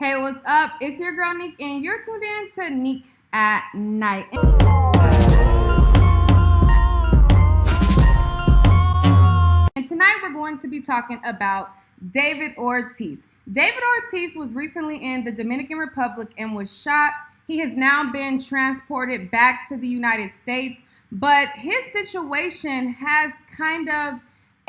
Hey, what's up? It's your girl Neek, and you're tuned in to Neek at Night. And tonight we're going to be talking about David Ortiz. David Ortiz was recently in the Dominican Republic and was shot. He has now been transported back to the United States, but his situation has kind of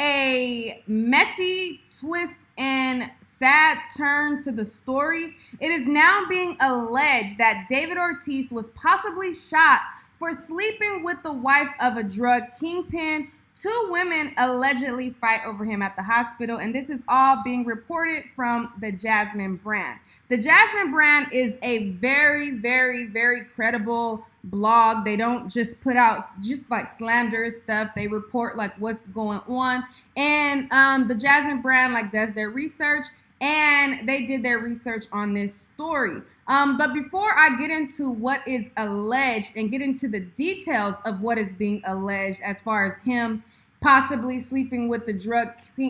a messy twist and sad turn to the story. It is now being alleged that David Ortiz was possibly shot for sleeping with the wife of a drug kingpin. Two women allegedly fight over him at the hospital, and this is all being reported from the Jasmine brand. The Jasmine brand is a very credible blog. They don't just put out just like slanderous stuff. They report like what's going on, and the Jasmine brand like does their research, and they did their research on this story. But before I get into what is alleged and get into the details of what is being alleged as far as him possibly sleeping with the drug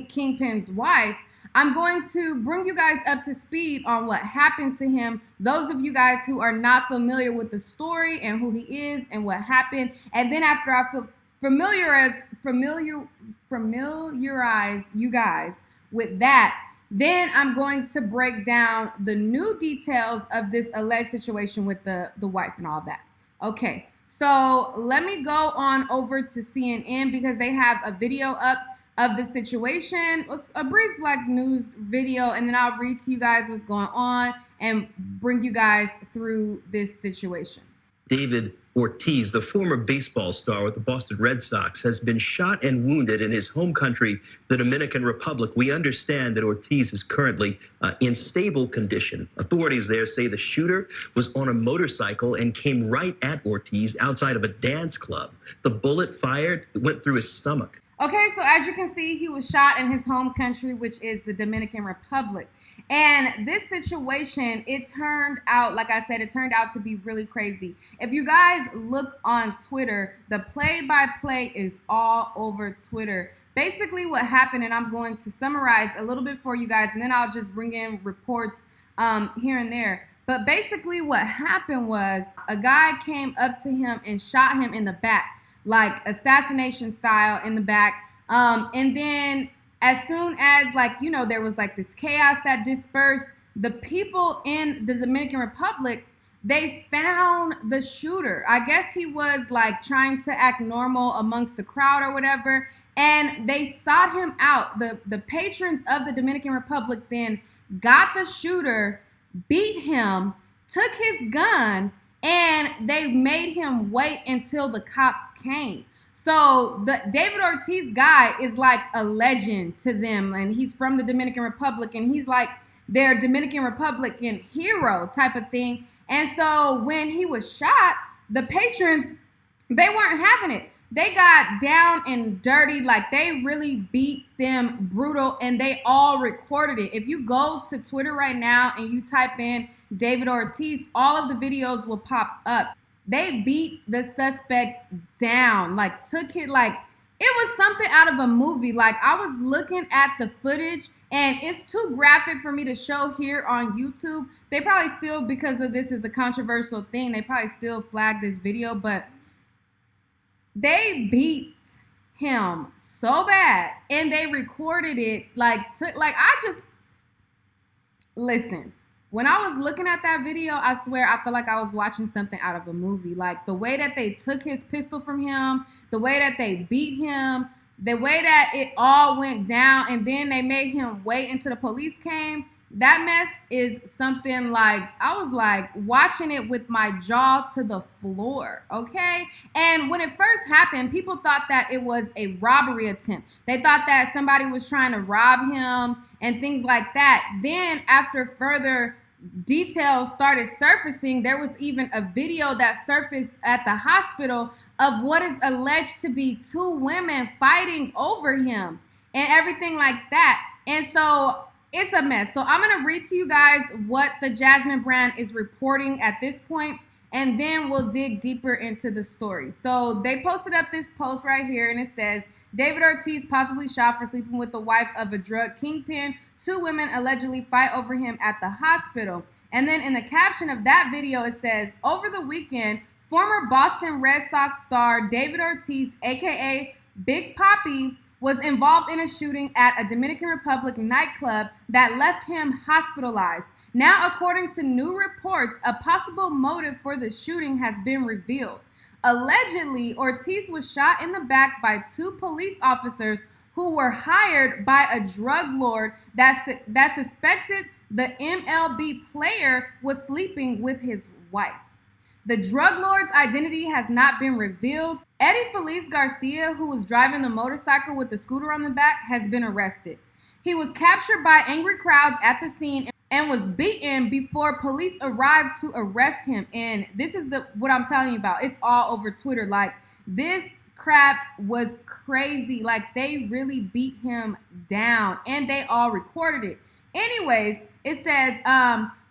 kingpin's wife, I'm going to bring you guys up to speed on what happened to him. Those of you guys who are not familiar with the story and who he is and what happened. And then after I familiarize you guys with that, then I'm going to break down the new details of this alleged situation with the wife and all that. Okay, so let me go on over to CNN because they have a video up of the situation. It's a brief like news video, and then I'll read to you guys what's going on and bring you guys through this situation. David Ortiz, the former baseball star with the Boston Red Sox, has been shot and wounded in his home country, the Dominican Republic. We understand that Ortiz is currently in stable condition. Authorities there say the shooter was on a motorcycle and came right at Ortiz outside of a dance club. The bullet fired went through his stomach. Okay, so as you can see, he was shot in his home country, which is the Dominican Republic. And this situation, it turned out, like I said, it turned out to be really crazy. If you guys look on Twitter, the play-by-play is all over Twitter. Basically what happened, and I'm going to summarize a little bit for you guys, and then I'll just bring in reports here and there. But basically what happened was a guy came up to him and shot him in the back, like assassination style in the back. And then as soon as there was like this chaos that dispersed, the people in the Dominican Republic, they found the shooter. I guess he was like trying to act normal amongst the crowd or whatever. And they sought him out. The patrons of the Dominican Republic then got the shooter, beat him, took his gun, and they made him wait until the cops came. So the David Ortiz guy is like a legend to them, and he's from the Dominican Republic, and he's like their Dominican Republican hero type of thing. And so when he was shot, the patrons, they weren't having it. They got down and dirty, like they really beat them brutal, and they all recorded it. If you go to Twitter right now and you type in David Ortiz, all of the videos will pop up. They beat the suspect down, like took it like it was something out of a movie. Like I was looking at the footage, and it's too graphic for me to show here on YouTube. They probably still, because of this is a controversial thing, they probably still flag this video, but they beat him so bad, and they recorded it. Listen, when I was looking at that video, I swear I felt like I was watching something out of a movie. Like the way that they took his pistol from him, the way that they beat him, the way that it all went down, and then they made him wait until the police came. That mess is something like, I was like watching it with my jaw to the floor, okay? And when it first happened, people thought that it was a robbery attempt. They thought that somebody was trying to rob him and things like that. Then after further details started surfacing, there was even a video that surfaced at the hospital of what is alleged to be two women fighting over him and everything like that. And so it's a mess. So I'm going to read to you guys what the Jasmine brand is reporting at this point, and then we'll dig deeper into the story. So they posted up this post right here, and it says, David Ortiz possibly shot for sleeping with the wife of a drug kingpin. 2 women allegedly fight over him at the hospital. And then in the caption of that video, it says, over the weekend, former Boston Red Sox star David Ortiz, aka Big Papi, was involved in a shooting at a Dominican Republic nightclub that left him hospitalized. Now, according to new reports, a possible motive for the shooting has been revealed. Allegedly, Ortiz was shot in the back by 2 police officers who were hired by a drug lord that suspected the MLB player was sleeping with his wife. The drug lord's identity has not been revealed. Eddie Feliz Garcia, who was driving the motorcycle with the scooter on the back, has been arrested. He was captured by angry crowds at the scene and was beaten before police arrived to arrest him. And this is what I'm telling you about. It's all over Twitter. Like, this crap was crazy. Like, they really beat him down, and they all recorded it. Anyways, it says,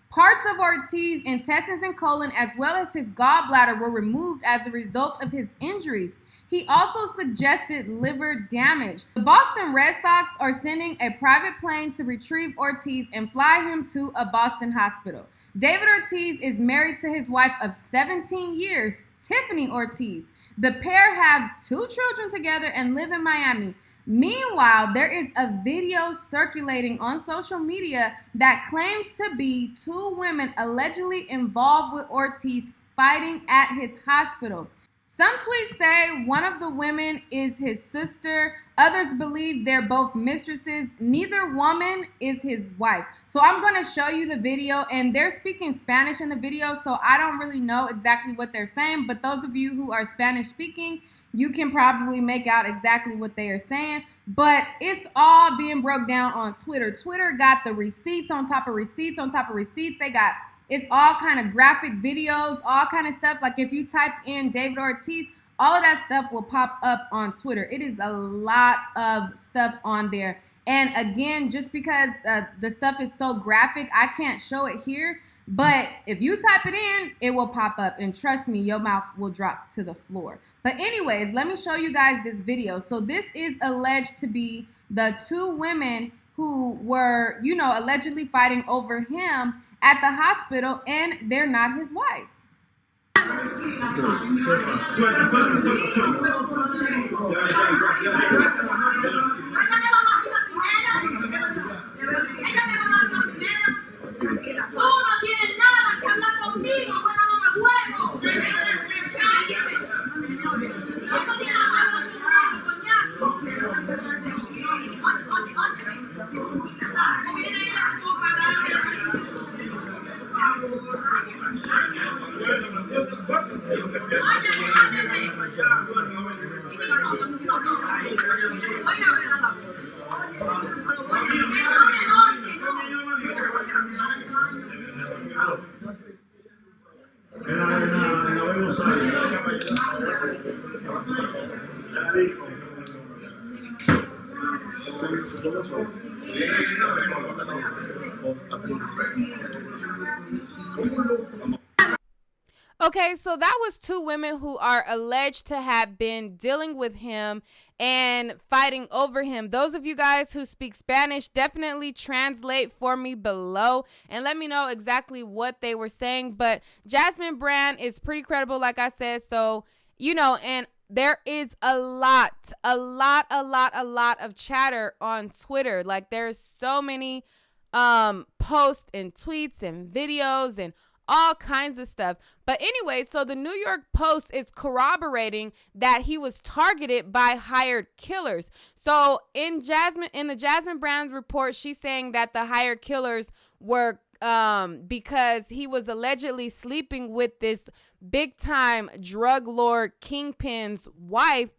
parts of Ortiz's intestines and colon, as well as his gallbladder, were removed as a result of his injuries. He also suggested liver damage. The Boston Red Sox are sending a private plane to retrieve Ortiz and fly him to a Boston hospital. David Ortiz is married to his wife of 17 years, Tiffany Ortiz. The pair have 2 children together and live in Miami. Meanwhile, there is a video circulating on social media that claims to be 2 women allegedly involved with Ortiz fighting at his hospital. Some tweets say one of the women is his sister. Others believe they're both mistresses. Neither woman is his wife. So I'm going to show you the video, and they're speaking Spanish in the video, so I don't really know exactly what they're saying. But those of you who are Spanish speaking, you can probably make out exactly what they are saying. But it's all being broke down on Twitter. Twitter got the receipts on top of receipts on top of receipts. It's all kind of graphic videos, all kind of stuff. Like, if you type in David Ortiz, all of that stuff will pop up on Twitter. It is a lot of stuff on there. And again, just because the stuff is so graphic, I can't show it here. But if you type it in, it will pop up. And trust me, your mouth will drop to the floor. But anyways, let me show you guys this video. So this is alleged to be the 2 women who were, allegedly fighting over him at the hospital, and they're not his wife. Okay, so that was 2 women who are alleged to have been dealing with him and fighting over him. Those of you guys who speak Spanish, definitely translate for me below and let me know exactly what they were saying. But Jasmine Brand is pretty credible, like I said. So, and there is a lot of chatter on Twitter. Like, there's so many posts and tweets and videos and all kinds of stuff. But anyway, so the New York Post is corroborating that he was targeted by hired killers. So in the Jasmine Brand's report, she's saying that the hired killers were because he was allegedly sleeping with this big time drug lord kingpin's wife.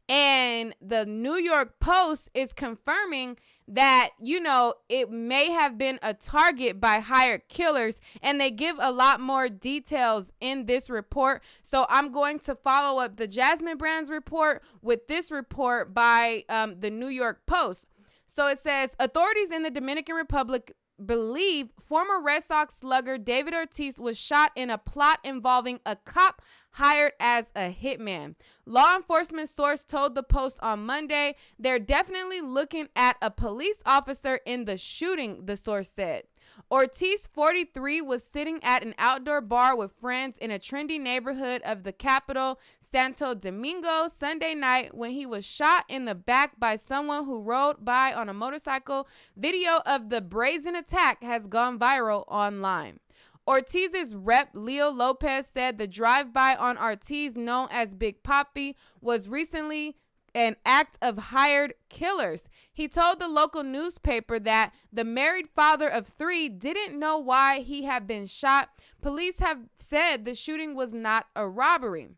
And the New York Post is confirming that, it may have been a target by hired killers, and they give a lot more details in this report. So I'm going to follow up the Jasmine Brand's report with this report by the New York Post. So it says authorities in the Dominican Republic believe former Red Sox slugger David Ortiz was shot in a plot involving a cop hired as a hitman. Law enforcement source told the Post on Monday they're definitely looking at a police officer in the shooting, the source said. Ortiz, 43, was sitting at an outdoor bar with friends in a trendy neighborhood of the capital, Santo Domingo, Sunday night when he was shot in the back by someone who rode by on a motorcycle. Video of the brazen attack has gone viral online. Ortiz's rep, Leo Lopez, said the drive-by on Ortiz, known as Big Papi, was recently an act of hired killers. He told the local newspaper that the married father of 3 didn't know why he had been shot. Police have said the shooting was not a robbery.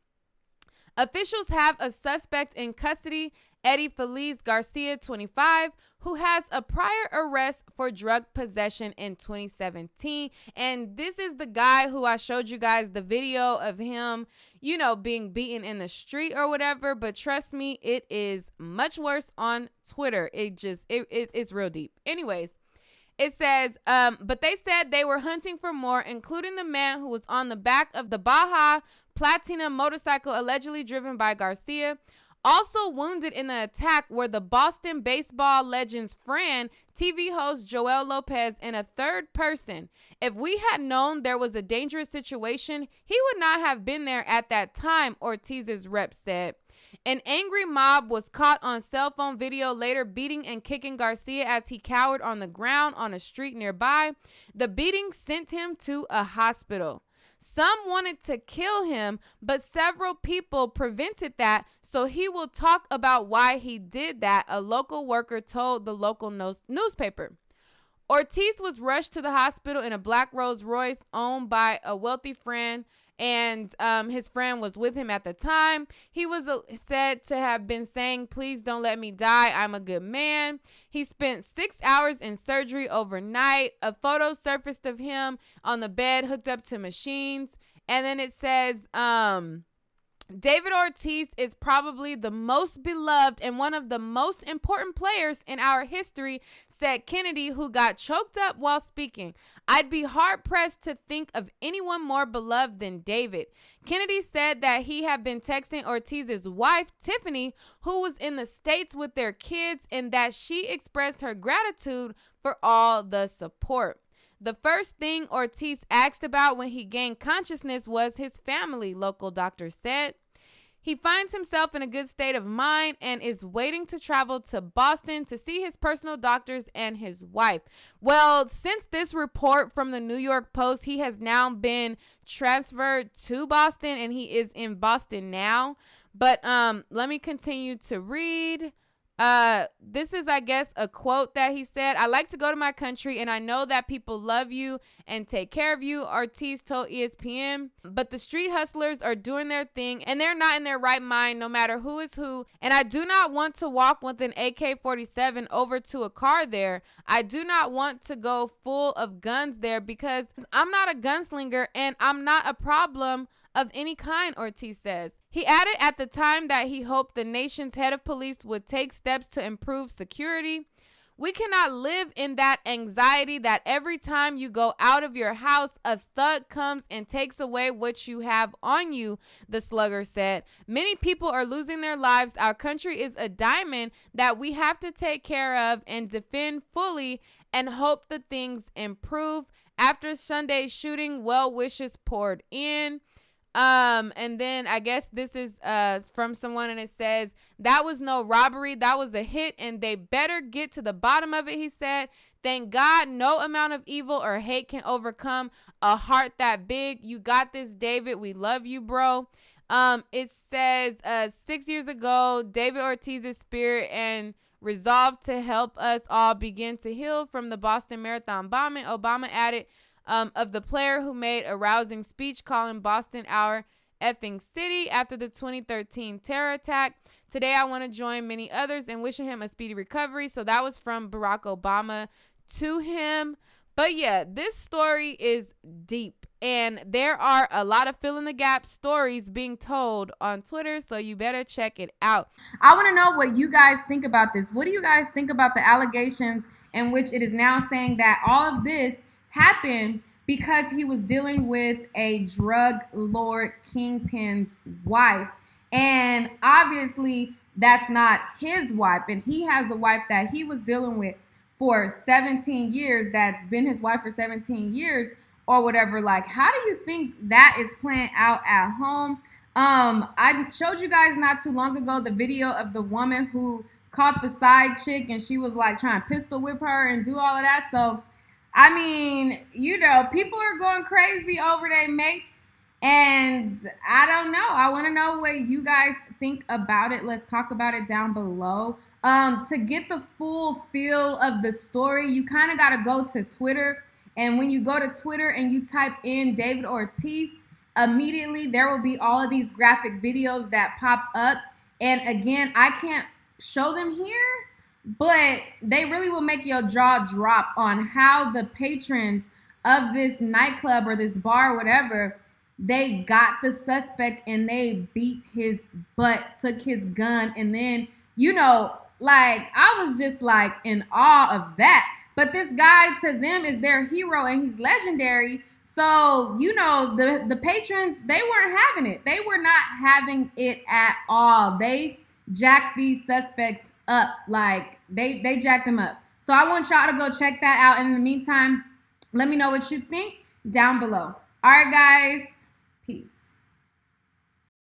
Officials have a suspect in custody, Eddie Feliz Garcia, 25, who has a prior arrest for drug possession in 2017. And this is the guy who I showed you guys the video of him, you know, being beaten in the street or whatever. But trust me, it is much worse on Twitter. It's real deep. Anyways, it says, but they said they were hunting for more, including the man who was on the back of the Baja Platina motorcycle allegedly driven by Garcia. Also wounded in the attack were the Boston baseball legend's friend, TV host Joel Lopez, and a third person. If we had known there was a dangerous situation, he would not have been there at that time, Ortiz's rep said. An angry mob was caught on cell phone video later beating and kicking Garcia as he cowered on the ground on a street nearby. The beating sent him to a hospital. Some wanted to kill him, but several people prevented that, so he will talk about why he did that, a local worker told the local newspaper. Ortiz was rushed to the hospital in a black Rolls Royce owned by a wealthy friend, and his friend was with him at the time. He was said to have been saying, "Please don't let me die. I'm a good man." He spent 6 hours in surgery overnight. A photo surfaced of him on the bed hooked up to machines. And then it says, David Ortiz is probably the most beloved and one of the most important players in our history, said Kennedy, who got choked up while speaking. I'd be hard-pressed to think of anyone more beloved than David. Kennedy said that he had been texting Ortiz's wife, Tiffany, who was in the States with their kids, and that she expressed her gratitude for all the support. The first thing Ortiz asked about when he gained consciousness was his family, local doctors said. He finds himself in a good state of mind and is waiting to travel to Boston to see his personal doctors and his wife. Well, since this report from the New York Post, he has now been transferred to Boston and he is in Boston now. But let me continue to read. This is, I guess, a quote that he said. "I like to go to my country, and I know that people love you and take care of you," Ortiz told ESPN. "But the street hustlers are doing their thing, and they're not in their right mind no matter who is who. And I do not want to walk with an AK-47 over to a car there. I do not want to go full of guns there because I'm not a gunslinger, and I'm not a problem of any kind," Ortiz says. He added at the time that he hoped the nation's head of police would take steps to improve security. "We cannot live in that anxiety that every time you go out of your house, a thug comes and takes away what you have on you," the slugger said. "Many people are losing their lives. Our country is a diamond that we have to take care of and defend fully and hope that things improve." After Sunday's shooting, well wishes poured in. And then I guess this is from someone, and it says, "That was no robbery. That was a hit, and they better get to the bottom of it," he said. "Thank God no amount of evil or hate can overcome a heart that big. You got this, David. We love you, bro." It says 6 years ago, David Ortiz's spirit and resolve to help us all begin to heal from the Boston Marathon bombing. Obama added, of the player who made a rousing speech calling Boston our effing city after the 2013 terror attack. "Today, I want to join many others in wishing him a speedy recovery." So that was from Barack Obama to him. But yeah, this story is deep, and there are a lot of fill in the gap stories being told on Twitter, so you better check it out. I want to know what you guys think about this. What do you guys think about the allegations in which it is now saying that all of this happened because he was dealing with a drug lord kingpin's wife. And obviously, that's not his wife. And he has a wife that he was dealing with for 17 years, that's been his wife for 17 years or whatever. Like, how do you think that is playing out at home? I showed you guys not too long ago the video of the woman who caught the side chick and she was like trying to pistol whip her and do all of that. So, I mean, you know, people are going crazy over their mates. And I don't know. I want to know what you guys think about it. Let's talk about it down below. To get the full feel of the story, you kind of got to go to Twitter. And when you go to Twitter and you type in David Ortiz, immediately there will be all of these graphic videos that pop up. And again, I can't show them here, but they really will make your jaw drop on how the patrons of this nightclub or this bar or whatever, they got the suspect and they beat his butt, took his gun, and then, you know, like, I was just like in awe of that. But this guy, to them, is their hero and he's legendary. So, you know, the patrons, they weren't having it. They were not having it at all. They jacked these suspects up. Like, they jacked them up. So I want y'all to go check that out. And in the meantime, let me know what you think down below. All right, guys. Peace.